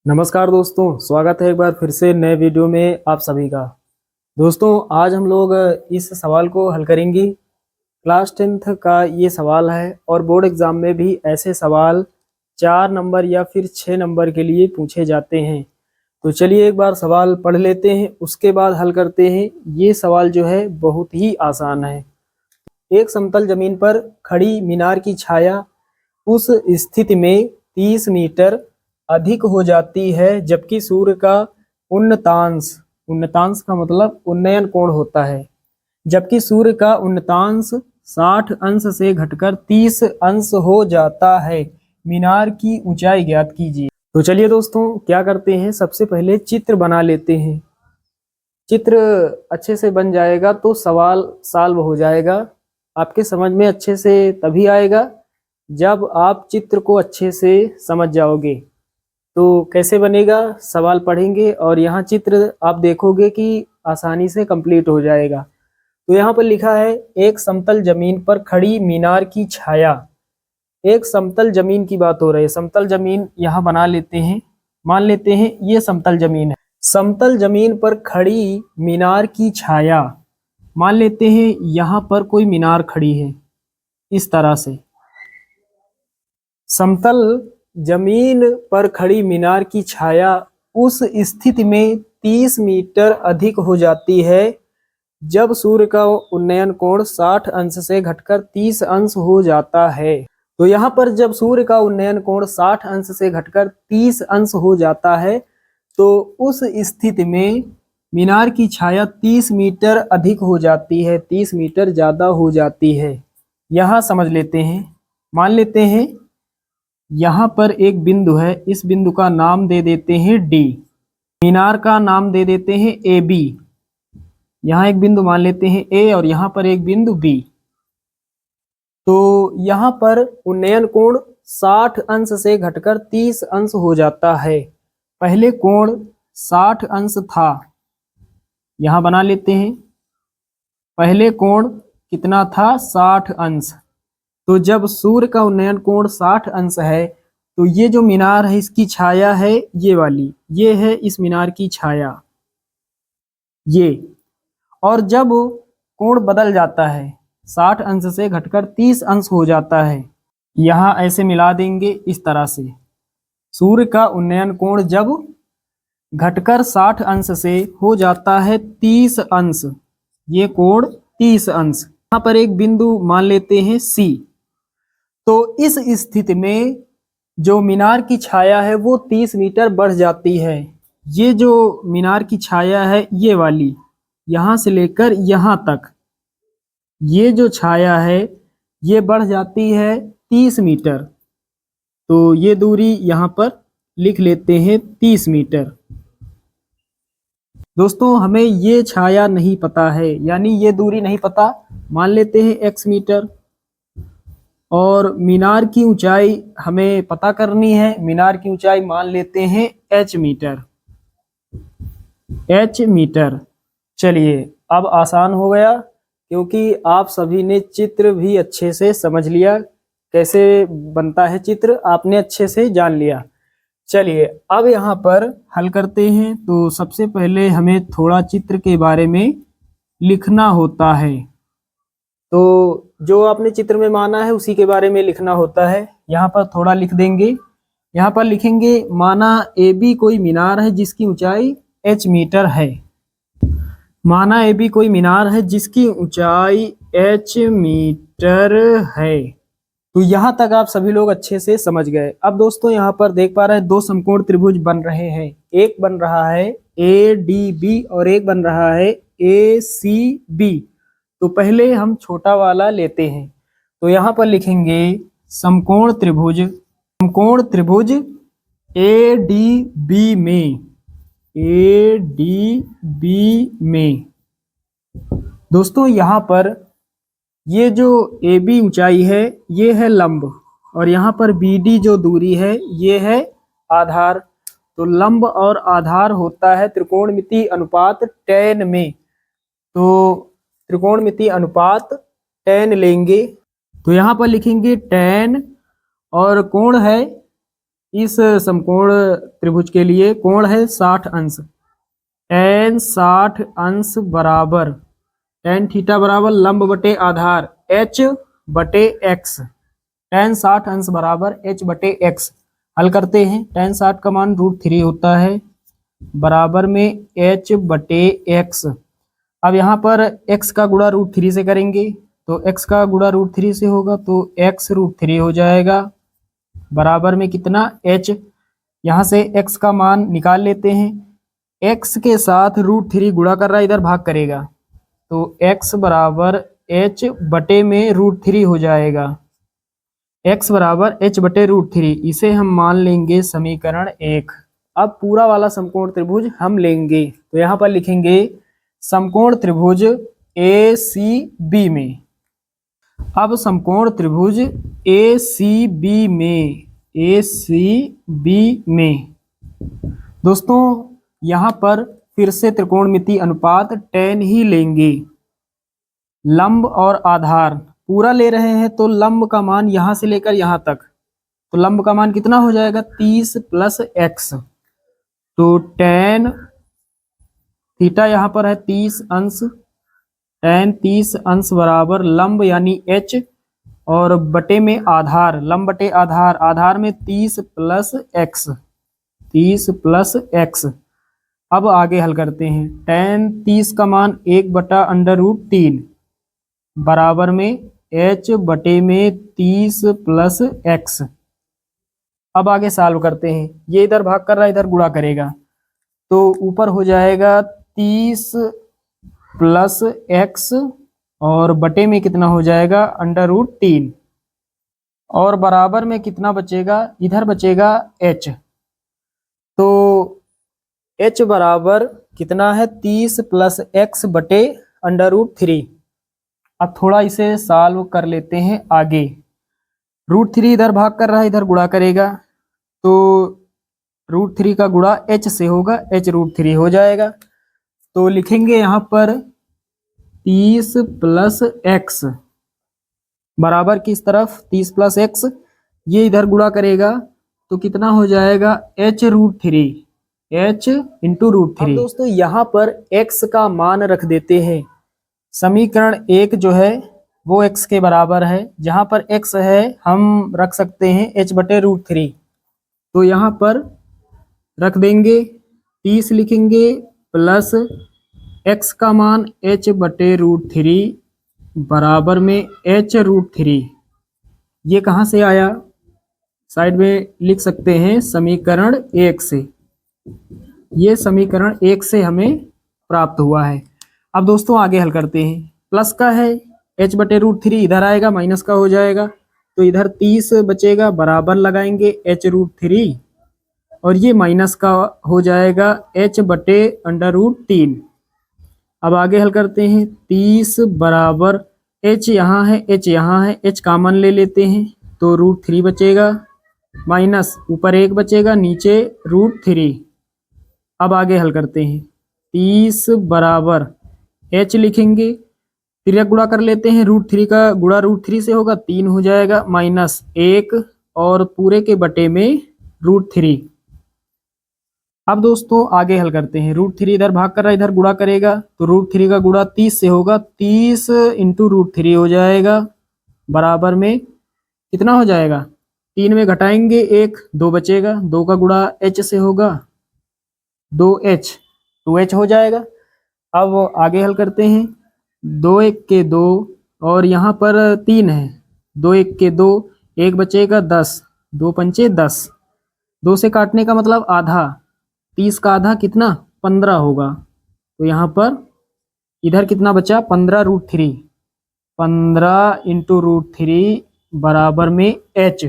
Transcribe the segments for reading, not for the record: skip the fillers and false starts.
नमस्कार दोस्तों, स्वागत है एक बार फिर से नए वीडियो में आप सभी का। दोस्तों आज हम लोग इस सवाल को हल करेंगे। क्लास 10th का ये सवाल है और बोर्ड एग्ज़ाम में भी ऐसे सवाल 4 नंबर या फिर 6 नंबर के लिए पूछे जाते हैं। तो चलिए एक बार सवाल पढ़ लेते हैं, उसके बाद हल करते हैं। ये सवाल जो है बहुत ही आसान है। एक समतल जमीन पर खड़ी मीनार की छाया उस स्थिति में 30 मीटर अधिक हो जाती है जबकि सूर्य का उन्नतांश उन्नतांश का मतलब उन्नयन कोण होता है, जबकि सूर्य का उन्नतांश 60 अंश से घटकर 30 अंश हो जाता है। मीनार की ऊंचाई ज्ञात कीजिए। तो चलिए दोस्तों क्या करते हैं, सबसे पहले चित्र बना लेते हैं। चित्र अच्छे से बन जाएगा तो सवाल सॉल्व हो जाएगा। आपके समझ में अच्छे से तभी आएगा जब आप चित्र को अच्छे से समझ जाओगे। तो कैसे बनेगा, सवाल पढ़ेंगे और यहाँ चित्र आप देखोगे कि आसानी से कंप्लीट हो जाएगा। तो यहाँ पर लिखा है एक समतल जमीन पर खड़ी मीनार की छाया। एक समतल जमीन की बात हो रही है। समतल जमीन यहाँ बना लेते हैं, मान लेते हैं ये समतल जमीन है। समतल जमीन पर खड़ी मीनार की छाया, मान लेते हैं यहाँ पर कोई मीनार खड़ी है। इस तरह से समतल जमीन पर खड़ी मीनार की छाया उस स्थिति में 30 मीटर अधिक हो जाती है जब सूर्य का उन्नयन कोण 60 अंश से घटकर 30 अंश हो जाता है। तो यहाँ पर जब सूर्य का उन्नयन कोण 60 अंश से घटकर 30 अंश हो जाता है तो उस स्थिति में मीनार की छाया 30 मीटर अधिक हो जाती है, 30 मीटर ज़्यादा हो जाती है। यहाँ समझ लेते हैं, मान लेते हैं यहाँ पर एक बिंदु है, इस बिंदु का नाम दे देते हैं डी, मीनार का नाम दे देते हैं ए बी। यहाँ एक बिंदु मान लेते हैं ए और यहाँ पर एक बिंदु बी। तो यहाँ पर उन्नयन कोण 60 अंश से घटकर 30 अंश हो जाता है। पहले कोण 60 अंश था, यहाँ बना लेते हैं। पहले कोण कितना था, 60 अंश। तो जब सूर्य का उन्नयन कोण 60 अंश है तो ये जो मीनार है इसकी छाया है ये वाली, ये है इस मीनार की छाया ये। और जब कोण बदल जाता है 60 अंश से घटकर 30 अंश हो जाता है, यहाँ ऐसे मिला देंगे इस तरह से। सूर्य का उन्नयन कोण जब घटकर 60 अंश से हो जाता है 30 अंश, ये कोण 30 अंश। यहाँ पर एक बिंदु मान लेते हैं सी। तो इस स्थिति में जो मीनार की छाया है वो 30 मीटर बढ़ जाती है। ये जो मीनार की छाया है ये वाली, यहाँ से लेकर यहाँ तक ये जो छाया है ये बढ़ जाती है 30 मीटर। तो ये दूरी यहाँ पर लिख लेते हैं 30 मीटर। दोस्तों हमें ये छाया नहीं पता है, यानी ये दूरी नहीं पता, मान लेते हैं x मीटर। और मीनार की ऊंचाई हमें पता करनी है, मीनार की ऊंचाई मान लेते हैं h मीटर, h मीटर। चलिए अब आसान हो गया क्योंकि आप सभी ने चित्र भी अच्छे से समझ लिया, कैसे बनता है चित्र आपने अच्छे से जान लिया। चलिए अब यहाँ पर हल करते हैं। तो सबसे पहले हमें थोड़ा चित्र के बारे में लिखना होता है। तो जो आपने चित्र में माना है उसी के बारे में लिखना होता है। यहाँ पर थोड़ा लिख देंगे, यहाँ पर लिखेंगे माना ए बी कोई मीनार है जिसकी ऊंचाई h मीटर है। माना ए बी कोई मीनार है जिसकी ऊंचाई h मीटर है। तो यहाँ तक आप सभी लोग अच्छे से समझ गए। अब दोस्तों यहाँ पर देख पा रहे हैं दो समकोण त्रिभुज बन रहे हैं। एक बन रहा है ADB और एक बन रहा है ACB। तो पहले हम छोटा वाला लेते हैं। तो यहाँ पर लिखेंगे समकोण त्रिभुज ADB में दोस्तों यहाँ पर ये जो AB ऊंचाई है ये है लंब और यहाँ पर BD जो दूरी है ये है आधार। तो लंब और आधार होता है त्रिकोणमिति अनुपात tan में। तो त्रिकोणमिति अनुपात tan लेंगे। तो यहाँ पर लिखेंगे tan और कोण है इस समकोण त्रिभुज के लिए कोण है 60 अंश। tan 60 अंश बराबर tan थीटा बराबर लंब बटे आधार h बटे x। tan 60 अंश बराबर h बटे x। हल करते हैं। tan 60 का मान √3 होता है बराबर में h बटे x। अब यहाँ पर x का गुणा √3 से करेंगे तो x का गुणा √3 से होगा तो x √3 हो जाएगा बराबर में कितना h। यहाँ से x का मान निकाल लेते हैं। x के साथ √3 गुणा कर रहा है, इधर भाग करेगा तो x बराबर h बटे में √3 हो जाएगा। x बराबर h बटे √3, इसे हम मान लेंगे समीकरण 1। अब पूरा वाला समकोण त्रिभुज हम लेंगे तो यहाँ पर लिखेंगे समकोण त्रिभुज ACB में। अब समकोण त्रिभुज ACB में दोस्तों यहाँ पर फिर से त्रिकोणमिति अनुपात tan ही लेंगे। लंब और आधार पूरा ले रहे हैं तो लंब का मान यहाँ से लेकर यहाँ तक, तो लंब का मान कितना हो जाएगा 30 + x। तो tan थीटा यहाँ पर है 30 अंश, tan 30 अंश बराबर लंब यानी h और बटे में आधार, लंब बटे आधार, आधार में 30 + x। अब आगे हल करते हैं। tan 30 का मान 1/√3 बराबर में h बटे में 30 + x। अब आगे सॉल्व करते हैं। ये इधर भाग कर रहा है, इधर गुणा करेगा तो ऊपर हो जाएगा 30 + x और बटे में कितना हो जाएगा √3 और बराबर में कितना बचेगा, इधर बचेगा h। तो h बराबर कितना है 30 + x बटे √3। अब थोड़ा इसे सॉल्व कर लेते हैं आगे। √3 इधर भाग कर रहा है, इधर गुणा करेगा तो √3 का गुणा h से होगा, h √3 हो जाएगा। तो लिखेंगे यहाँ पर 30 + x बराबर किस तरफ 30 + x, ये इधर गुणा करेगा तो कितना हो जाएगा h √3, h × √3। अब दोस्तों यहाँ पर x का मान रख देते हैं। समीकरण 1 जो है वो x के बराबर है, जहाँ पर x है हम रख सकते हैं h बटे √3। तो यहाँ पर रख देंगे 30 लिखेंगे प्लस x का मान h बटे √3 बराबर में h √3। ये कहाँ से आया, साइड में लिख सकते हैं समीकरण 1 से। ये समीकरण 1 से हमें प्राप्त हुआ है। अब दोस्तों आगे हल करते हैं। प्लस का है h बटे √3, इधर आएगा माइनस का हो जाएगा तो इधर 30 बचेगा, बराबर लगाएंगे h √3 और ये माइनस का हो जाएगा h बटे √3। अब आगे हल करते हैं। 30 बराबर h यहाँ है, h यहाँ है, h कॉमन ले लेते हैं तो √3 बचेगा, माइनस ऊपर 1 बचेगा, नीचे √3। अब आगे हल करते हैं। 30 बराबर h लिखेंगे, तिर्यक गुणा कर लेते हैं, √3 का गुणा √3 से होगा 3 हो जाएगा, माइनस 1 और पूरे के बटे में √3। अब दोस्तों आगे हल करते हैं। √3 इधर भाग कर रहा है, इधर गुणा करेगा तो √3 का गुणा 30 से होगा, 30 × √3 हो जाएगा बराबर में कितना हो जाएगा, 3 में घटाएंगे 1, 2 बचेगा, 2 का गुणा h से होगा 2h, 2h हो जाएगा। अब आगे हल करते हैं। 2 1 के 2 और यहाँ पर 3 है, 2 1 के 2, 1 बचेगा 10, 2 पंचे 10, 2 से काटने का मतलब आधा, 30 का आधा कितना 15 होगा। तो यहाँ पर इधर कितना बचा 15 √3, 15 × √3 बराबर में h।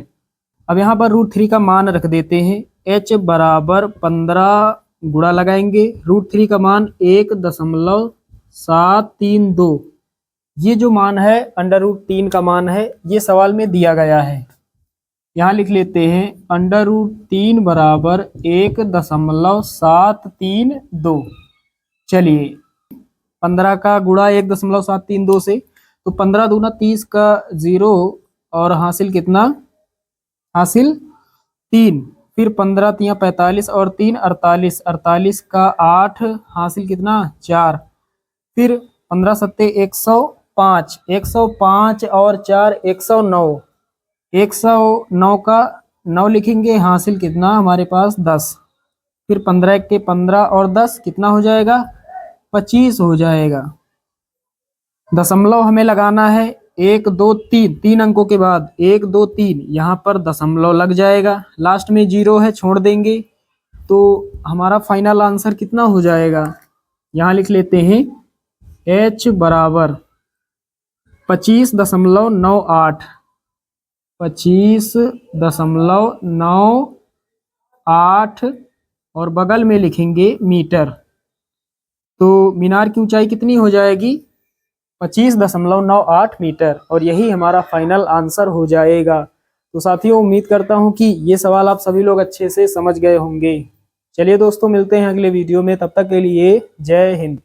अब यहाँ पर √3 का मान रख देते हैं, h बराबर 15 गुणा लगाएंगे, √3 का मान 1.732। ये जो मान है √3 का मान है, ये सवाल में दिया गया है। यहाँ लिख लेते हैं √3 बराबर 1.732। चलिए 15 का गुणा 1.732 से, तो 15 दूना 30 का 0 और हासिल कितना, हासिल 3, फिर 15 तियां 45 और 3 48, 48 का 8 हासिल कितना 4। फिर 15 सत्ते 105, 105 और 4 109, 109 का 9 लिखेंगे, हासिल कितना हमारे पास 10। फिर 15 के 15 और 10 कितना हो जाएगा 25 हो जाएगा। दशमलव हमें लगाना है 1 2 3, 3 अंकों के बाद 1 2 3, यहाँ पर दशमलव लग जाएगा, लास्ट में 0 है छोड़ देंगे। तो हमारा फाइनल आंसर कितना हो जाएगा, यहाँ लिख लेते हैं h बराबर 25.98, 25.98 और बगल में लिखेंगे मीटर। तो मीनार की ऊंचाई कितनी हो जाएगी 25.98 मीटर, और यही हमारा फाइनल आंसर हो जाएगा। तो साथियों उम्मीद करता हूं कि ये सवाल आप सभी लोग अच्छे से समझ गए होंगे। चलिए दोस्तों मिलते हैं अगले वीडियो में, तब तक के लिए जय हिंद।